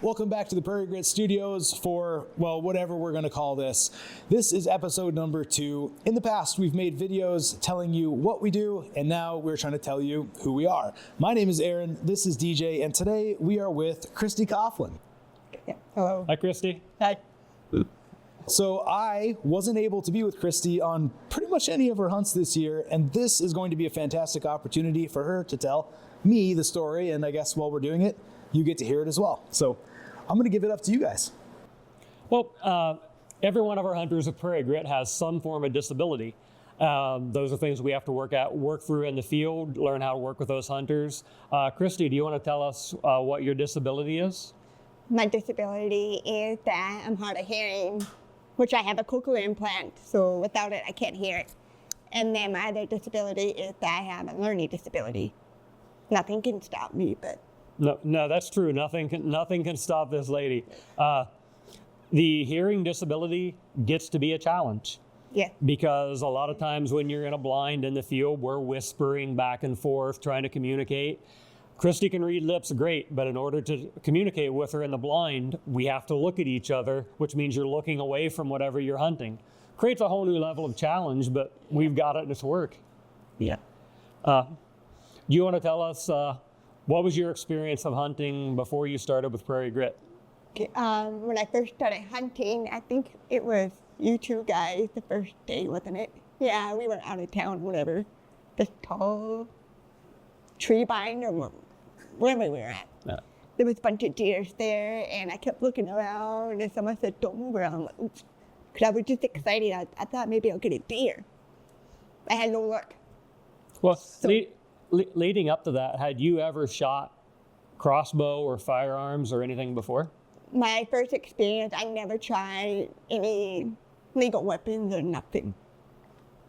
welcome back to the Prairie Grit Studios for, well, whatever we're going to call this. This is episode number 2. In the past, we've made videos telling you what we do, and now we're trying to tell you who we are. My name is Aaron, this is DJ, and today we are with Christy Coughlin. Yeah. Hello. Hi, Christy. Hi. So I wasn't able to be with Christy on pretty much any of her hunts this year, and this is going to be a fantastic opportunity for her to tell me the story, and I guess while we're doing it, you get to hear it as well. So I'm going to give it up to you guys. Well, every one of our hunters at Prairie Grit has some form of disability. Those are things we have to work through in the field, learn how to work with those hunters. Christy, do you want to tell us what your disability is? My disability is that I'm hard of hearing, which I have a cochlear implant, so without it, I can't hear it. And then my other disability is that I have a learning disability. Nothing can stop me, but... No, that's true. Nothing can stop this lady. The hearing disability gets to be a challenge. Yeah. Because a lot of times when you're in a blind in the field, we're whispering back and forth, trying to communicate. Christy can read lips great, but in order to communicate with her in the blind, we have to look at each other, which means you're looking away from whatever you're hunting. Creates a whole new level of challenge, but we've got it and it's work. Yeah. Do you want to tell us what was your experience of hunting before you started with Prairie Grit? Okay, when I first started hunting, I think it was you two guys the first day, wasn't it? Yeah, we were out of town, whatever. This tall tree bind or wherever we were at. Yeah. There was a bunch of deers there, and I kept looking around, and someone said, "Don't move around." I'm like, oops. Because I was just excited. I thought maybe I'll get a deer. I had no luck. Well, leading up to that, had you ever shot crossbow or firearms or anything before? My first experience, I never tried any legal weapons or nothing.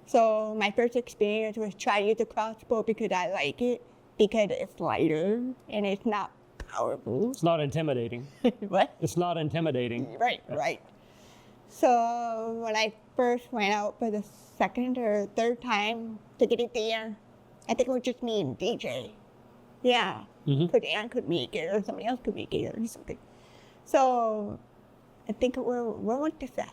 So my first experience was try to use a crossbow because I like it, because it's lighter and it's not powerful. It's not intimidating. What? It's not intimidating. Right. So when I first went out for the second or third time to get a deer, I think it was just me and DJ. Yeah, because Aaron could make it or somebody else could make it or something. So I think where was this at?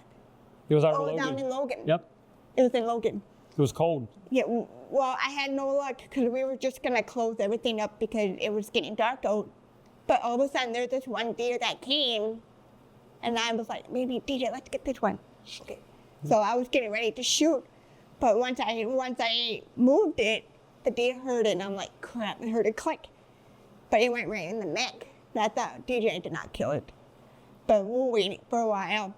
It was out in Logan. Down in Logan. Yep. It was in Logan. It was cold. Yeah, well, I had no luck because we were just going to close everything up because it was getting dark out. But all of a sudden, there's this one deer that came, and I was like, maybe, DJ, let's get this one. Okay. So I was getting ready to shoot, but once I moved it, the deer heard it, and I'm like, crap, I heard it click. But it went right in the neck. I thought DJ did not kill it. But we were waiting for a while.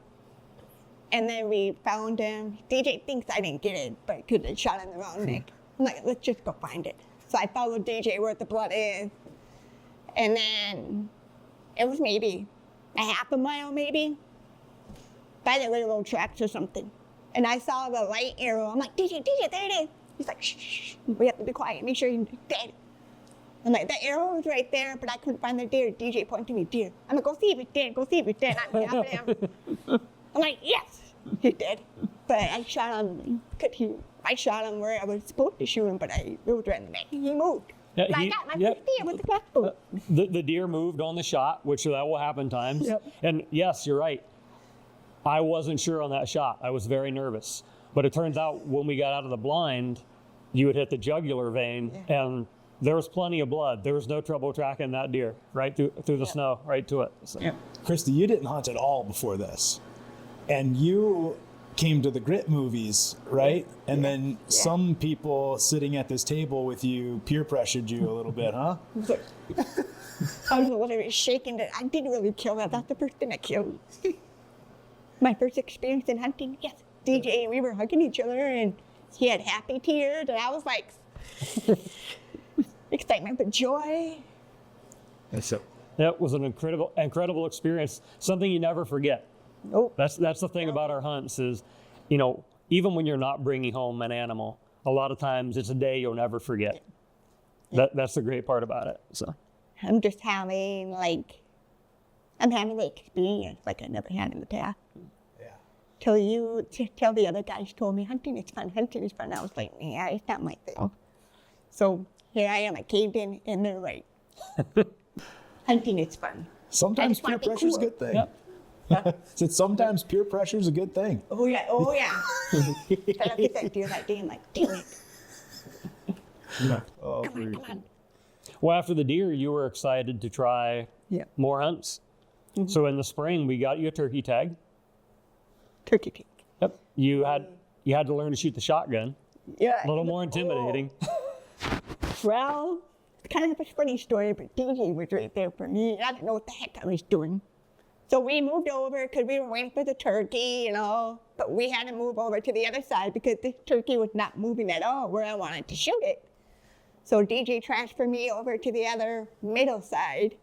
And then we found him. DJ thinks I didn't get it, but because it shot in the wrong neck. I'm like, let's just go find it. So I followed DJ where the blood is. And then it was maybe a half a mile, maybe, by the railroad tracks or something. And I saw the light arrow. I'm like, DJ, there it is. He's like, shh, we have to be quiet. Make sure he's dead. I'm like, the arrow was right there, but I couldn't find the deer. DJ pointed to me, deer. I'm like, go see if it's dead. I'm tapping him. I'm like, yes, he's dead. But I shot him. I shot him where I was supposed to shoot him, but it was right in the neck. He moved. Yeah, I got my first deer with the crossbow. The deer moved on the shot, which that will happen times. Yep. And yes, you're right. I wasn't sure on that shot. I was very nervous. But it turns out when we got out of the blind, you would hit the jugular vein, and there was plenty of blood. There was no trouble tracking that deer right through the snow, right to it. So. Yeah. Christy, you didn't hunt at all before this. And you came to the Grit movies, right? And then some people sitting at this table with you peer pressured you a little bit, huh? I was literally shaking. I didn't really kill that. That's the first thing I killed. My first experience in hunting, yes. DJ, we were hugging each other, and he had happy tears, and I was like, excitement, but joy. So that was an incredible experience. Something you never forget. Nope. That's the thing about our hunts is, even when you're not bringing home an animal, a lot of times it's a day you'll never forget. Yeah. That's the great part about it. So I'm just having the experience like I never had in the past. Till the other guys told me hunting is fun. I was like, yeah, it's not my thing. So here I am, I caved in, and they're right. Hunting is fun. Sometimes just wanna peer be pressure's a cool. good thing. Yep. Said sometimes peer pressure's a good thing. Oh yeah, oh yeah. I looked at that deer that day and like, damn it. Oh, Come on. Well, after the deer, you were excited to try Yeah. more hunts. So in the spring, we got you a turkey tag. Turkey cake. Yep. You had to learn to shoot the shotgun. Yeah. A little more intimidating. Well, it's kind of a funny story, but DJ was right there for me. I didn't know what the heck I was doing. So we moved over because we were waiting for the turkey and all, but we had to move over to the other side because the turkey was not moving at all where I wanted to shoot it. So DJ transferred me over to the other middle side.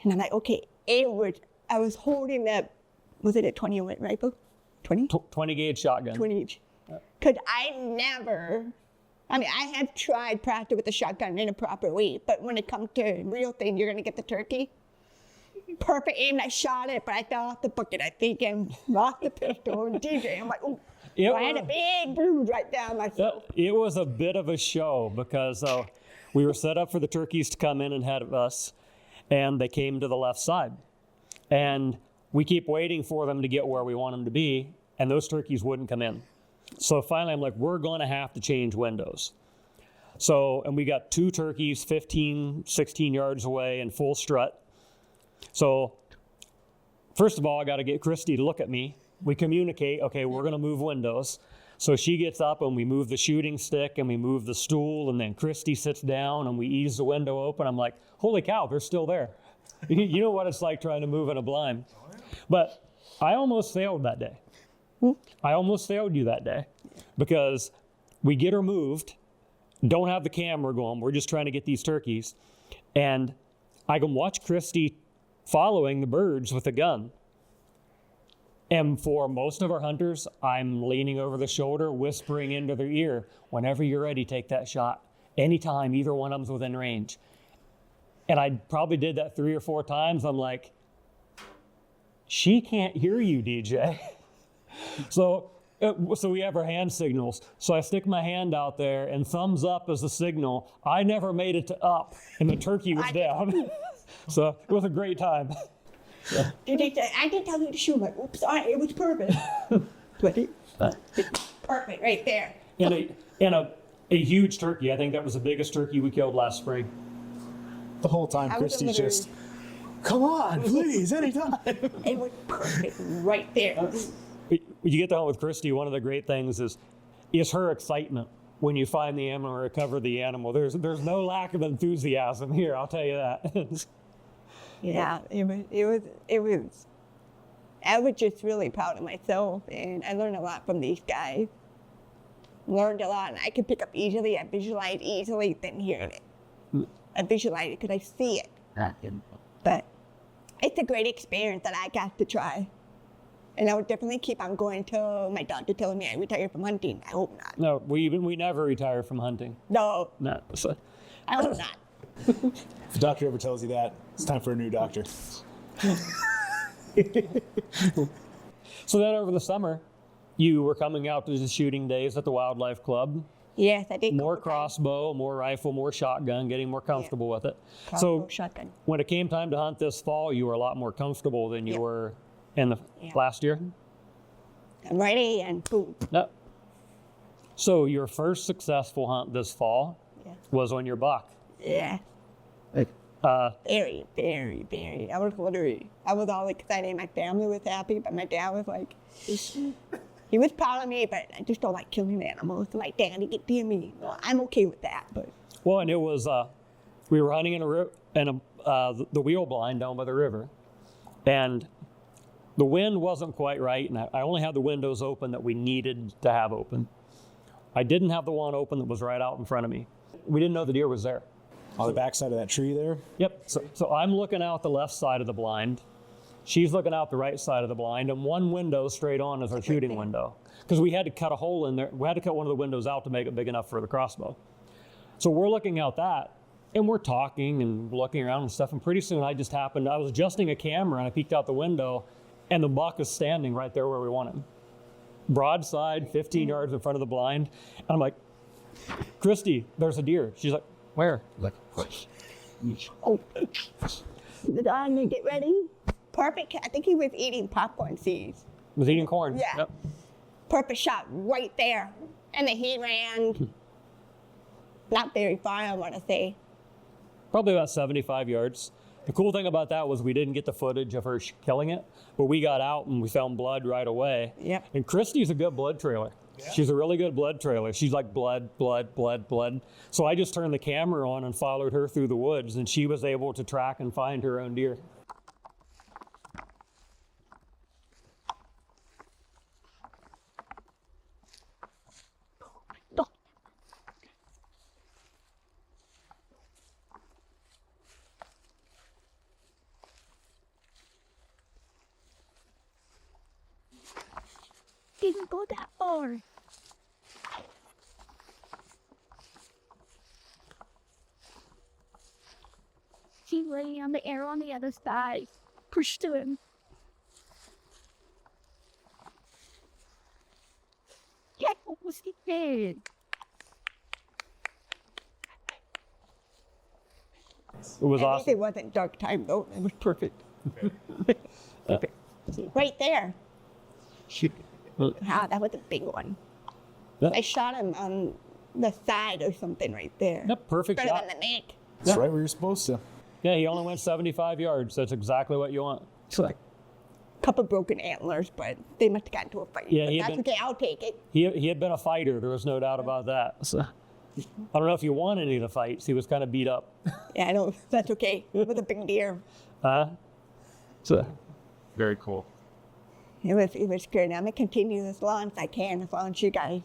And I'm like, okay, I was holding that, was it a 20 rifle? 20? 20 gauge shotgun. 20 each. Because I have tried practice with the shotgun in a proper way, but when it comes to real thing, you're going to get the turkey. Perfect aim, I shot it, but I fell off the bucket, I think, and lost the pistol. And DJ, I'm like, ooh. It So I had a was- big bruise right down my throat. It was a bit of a show because we were set up for the turkeys to come in ahead of us, and they came to the left side. And we keep waiting for them to get where we want them to be, and those turkeys wouldn't come in. So finally, I'm like, we're going to have to change windows. So, and we got 2 turkeys 15, 16 yards away in full strut. So first of all, I got to get Christy to look at me. We communicate, okay, we're going to move windows. So she gets up and we move the shooting stick and we move the stool, and then Christy sits down and we ease the window open. I'm like, holy cow, they're still there. You know what it's like trying to move in a blind. But I almost failed that day. I almost failed you that day because we get her moved, don't have the camera going, we're just trying to get these turkeys. And I can watch Christy following the birds with a gun. And for most of our hunters, I'm leaning over the shoulder, whispering into their ear, whenever you're ready, take that shot. Anytime either one of them's within range. And I probably did that 3 or 4 times. I'm like, she can't hear you, DJ. So we have our hand signals. So I stick my hand out there and thumbs up as the signal. I never made it to up, and the turkey was down. So it was a great time. Yeah. I did tell you to shoot. Like, oops, it was perfect. Perfect right there. And a huge turkey. I think that was the biggest turkey we killed last spring. The whole time, I was Christy's just, come on, please, anytime. It was perfect right there. When you get to hunt with Christy, one of the great things is her excitement when you find the animal or recover the animal. There's no lack of enthusiasm here, I'll tell you that. Yeah, it was. I was just really proud of myself, and I learned a lot from these guys. Learned a lot, and I could pick up easily. I visualize easily than hearing it. I visualize it because I see it. But it's a great experience that I got to try. And I would definitely keep on going till my doctor tells me I retire from hunting. I hope not. No, we never retire from hunting. No, No. So, I hope not. If the doctor ever tells you that, it's time for a new doctor. so then over the summer, you were coming out to the shooting days at the Wildlife Club. Yes, I did. More crossbow, more rifle, more shotgun, getting more comfortable with it. Crossbow, So shotgun. when it came time to hunt this fall, you were a lot more comfortable than you were in the last year? I'm ready and boom. No. So your first successful hunt this fall was on your buck. Yeah. Very, very, very. I was all excited. My family was happy, but my dad was like, he was proud of me, but I just don't like killing animals. Like, Daddy, get near me. Well, I'm okay with that, but. Well, and it was, we were hunting in the wheel blind down by the river, and the wind wasn't quite right, and I only had the windows open that we needed to have open. I didn't have the one open that was right out in front of me. We didn't know the deer was there. On the backside of that tree there? Yep. So I'm looking out the left side of the blind. She's looking out the right side of the blind, and one window straight on is our shooting window. Because we had to cut a hole in there. We had to cut one of the windows out to make it big enough for the crossbow. So we're looking out that, and we're talking and looking around and stuff, and pretty soon I was adjusting a camera, and I peeked out the window, and the buck was standing right there where we want him. Broadside, 15 yards in front of the blind. And I'm like, Christy, there's a deer. She's like, where? Like, the dog to get ready. Perfect. I think he was eating popcorn seeds. Was eating corn. Yeah. Yep. Perfect shot right there. And then he ran not very far, I want to say. Probably about 75 yards. The cool thing about that was we didn't get the footage of her killing it, but we got out and we found blood right away. Yep. And Christy's a good blood trailer. Yeah. She's a really good blood trailer. She's like blood. So I just turned the camera on and followed her through the woods, and she was able to track and find her own deer. Didn't go that far. She's laying on the arrow on the other side. Push to him. Yeah, almost hit it. It was awesome. It wasn't dark time though. It was perfect. Perfect. Right there. Shoot. Ah, that was a big one. Yeah. I shot him on the side or something right there. Yep, perfect Better shot. than the neck. That's right where you're supposed to. Yeah, he only went 75 yards. That's exactly what you want. Couple broken antlers, but they must have gotten to a fight. Yeah, But that's okay. I'll take it. He had been a fighter. There was no doubt about that. So, I don't know if he won any of the fights. He was kind of beat up. Yeah, I know. That's okay. It was a big deer. So Very cool. It was good. I'm gonna continue as long as I can, as long as you guys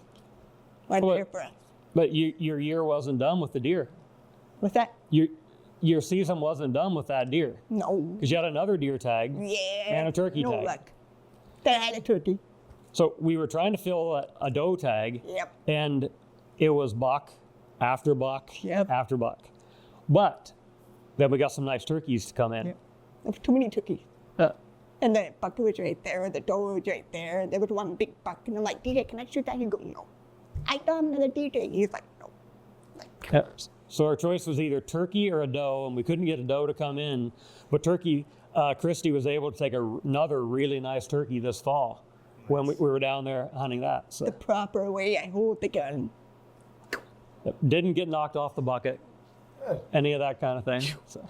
want to hear for us. But your year wasn't done with the deer. What's that? Your season wasn't done with that deer. No. Because you had another deer tag Yeah. and a turkey no tag. luck. Then I had a turkey. So we were trying to fill a doe tag. Yep. And it was buck after buck Yep. after buck. But then we got some nice turkeys to come in. Yep. There was too many turkeys. Uh, And the buck was right there, the doe was right there. There was one big buck, and I'm like, DJ, can I shoot that? He goes, no. I thought another DJ. He's like, no. I'm like, yeah. So our choice was either turkey or a doe, and we couldn't get a doe to come in. But turkey, Christy was able to take another really nice turkey this fall when we were down there hunting that. So the proper way I hold the gun. didn't get knocked off the bucket, any of that kind of thing. So.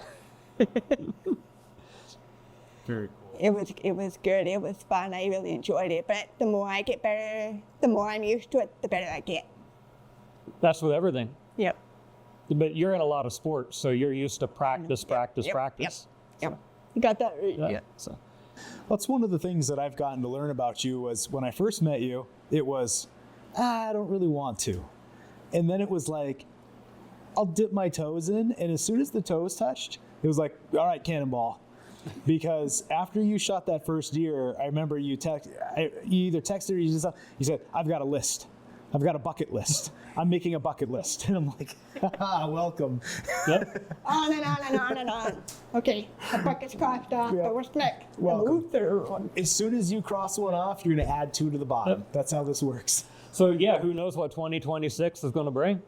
Very cool. It was good. It was fun. I really enjoyed it. But the more I get better, the more I'm used to it, the better I get. That's with everything. Yep. But you're in a lot of sports, so you're used to practice. Yep. You got that right. Yeah. So. That's one of the things that I've gotten to learn about you was when I first met you, it was, I don't really want to. And then it was like, I'll dip my toes in. And as soon as the toes touched, it was like, all right, cannonball. Because after you shot that first deer, I remember you either texted or you said, I've got a list. I've got a bucket list. I'm making a bucket list. And I'm like, welcome. Yep. On and on and on and on. Okay, the bucket's crossed off, Yeah. but what's next? Welcome. The third one. As soon as you cross one off, you're going to add 2 to the bottom. Yep. That's how this works. So yeah, who knows what 2026 is going to bring?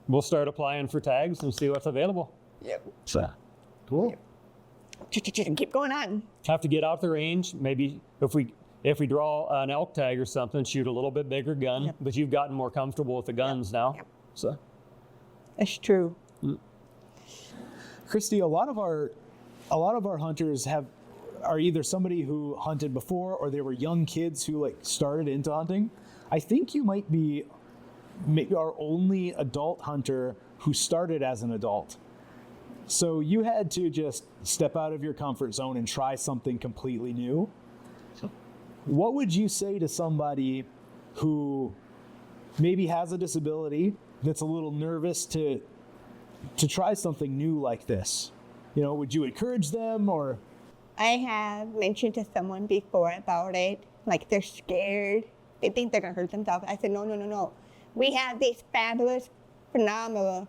We'll start applying for tags and see what's available. Yep. So Cool. Keep going on. have to get out the range. Maybe if we draw an elk tag or something, shoot a little bit bigger gun. Yep. But you've gotten more comfortable with the guns now. Yep. So That's true. Christy, a lot of our hunters are either somebody who hunted before or they were young kids who started into hunting. I think you might be maybe our only adult hunter who started as an adult. So you had to just step out of your comfort zone and try something completely new. What would you say to somebody who maybe has a disability that's a little nervous to try something new like this? Would you encourage them or? I have mentioned to someone before about it, like they're scared. They think they're gonna hurt themselves. I said, no. We have these fabulous, phenomenal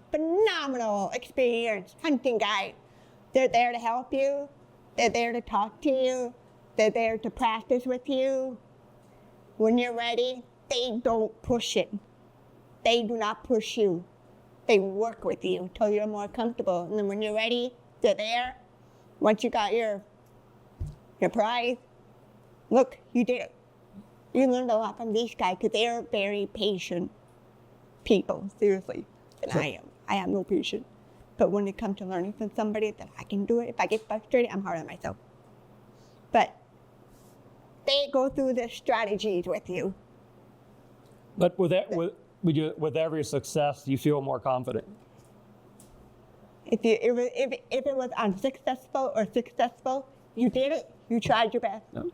experience hunting guides. They're there to help you. They're there to talk to you. They're there to practice with you. When you're ready, they don't push it. They do not push you. They work with you until you're more comfortable. And then when you're ready, they're there. once you got your prize, look, you did it. You learned a lot from these guys because they are very patient people, seriously. And I am no patient. But when it comes to learning from somebody that I can do it, if I get frustrated, I'm hard on myself. But they go through the strategies with you. But with every success, you feel more confident. If it was unsuccessful or successful, you did it. You tried your best. No.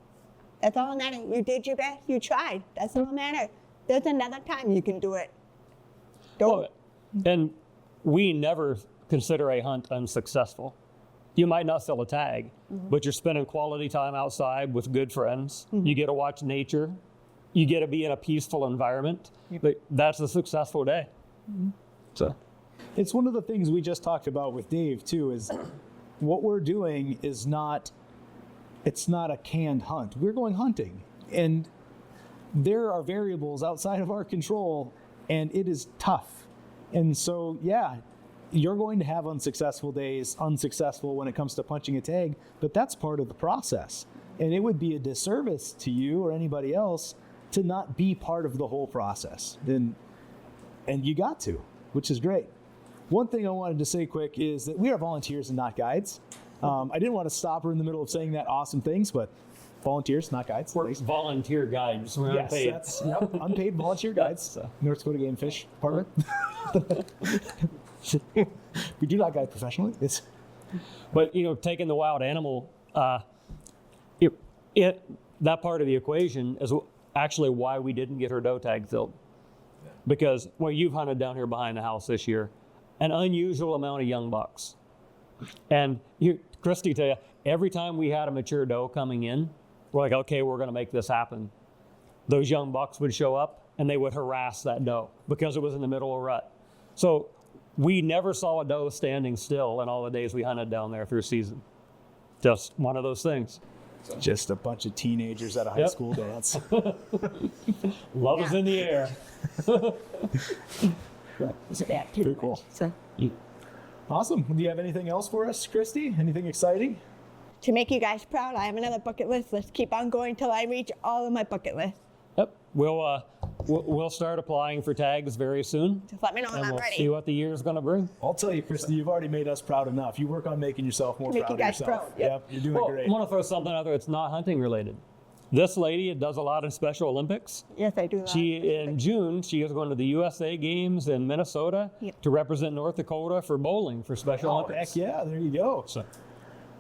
That's all that matters. You did your best. You tried. That's all that matters. There's another time you can do it. Don't. And we never consider a hunt unsuccessful. You might not sell a tag, but you're spending quality time outside with good friends. You get to watch nature. You get to be in a peaceful environment. But that's a successful day. So, It's one of the things we just talked about with Dave too, is what we're doing is it's not a canned hunt. We're going hunting, and there are variables outside of our control, and it is tough. And so, yeah, you're going to have unsuccessful days, unsuccessful when it comes to punching a tag, but that's part of the process. And it would be a disservice to you or anybody else to not be part of the whole process. And you got to, which is great. One thing I wanted to say quick is that we are volunteers and not guides. I didn't want to stop her in the middle of saying that awesome things, but volunteers, not guides. we're volunteer guides. We're Yes, unpaid. that's unpaid volunteer guides. North Dakota Game and Fish Department. We do not guide professionally. But taking the wild animal, that part of the equation is actually why we didn't get her doe tag filled. Because you've hunted down here behind the house this year, an unusual amount of young bucks. And Christy tell you, every time we had a mature doe coming in, we're like, okay, we're going to make this happen. Those young bucks would show up and they would harass that doe because it was in the middle of a rut. So we never saw a doe standing still in all the days we hunted down there through season. Just one of those things. Just a bunch of teenagers at a high school dance. Love is in the air. Very cool. Awesome. Do you have anything else for us, Christy? Anything exciting? To make you guys proud, I have another bucket list. Let's keep on going till I reach all of my bucket list. Yep. We'll start applying for tags very soon. Just let me know when And I'm we'll ready. see what the year's going to bring. I'll tell you, Christy, you've already made us proud enough. You work on making yourself more Make proud you of guys yourself. proud, yep. You're doing Well, great. I want to throw something out there that's not hunting related. This lady does a lot of Special Olympics. Yes, I do. In June, she is going to the USA Games in Minnesota Yep. to represent North Dakota for bowling for Special Oh, Olympics. heck yeah, there you go. So,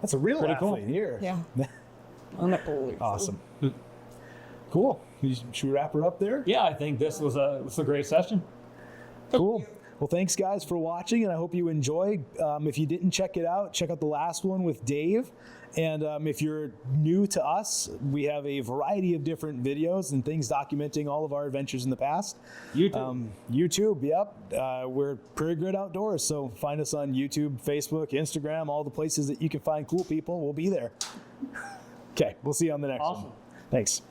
That's a real Pretty athlete cool. here. Yeah. I'm a bowler. Awesome. Cool. Should we wrap her up there? yeah, I think this was a great session. Cool. Well, thanks guys for watching, and I hope you enjoy. If you didn't check it out, check out the last one with Dave. And if you're new to us, we have a variety of different videos and things documenting all of our adventures in the past. YouTube, yep. We're Prairie Grit Outdoors, so find us on YouTube, Facebook, Instagram, all the places that you can find cool people. We'll be there. Okay, we'll see you on the next one. Awesome. Thanks.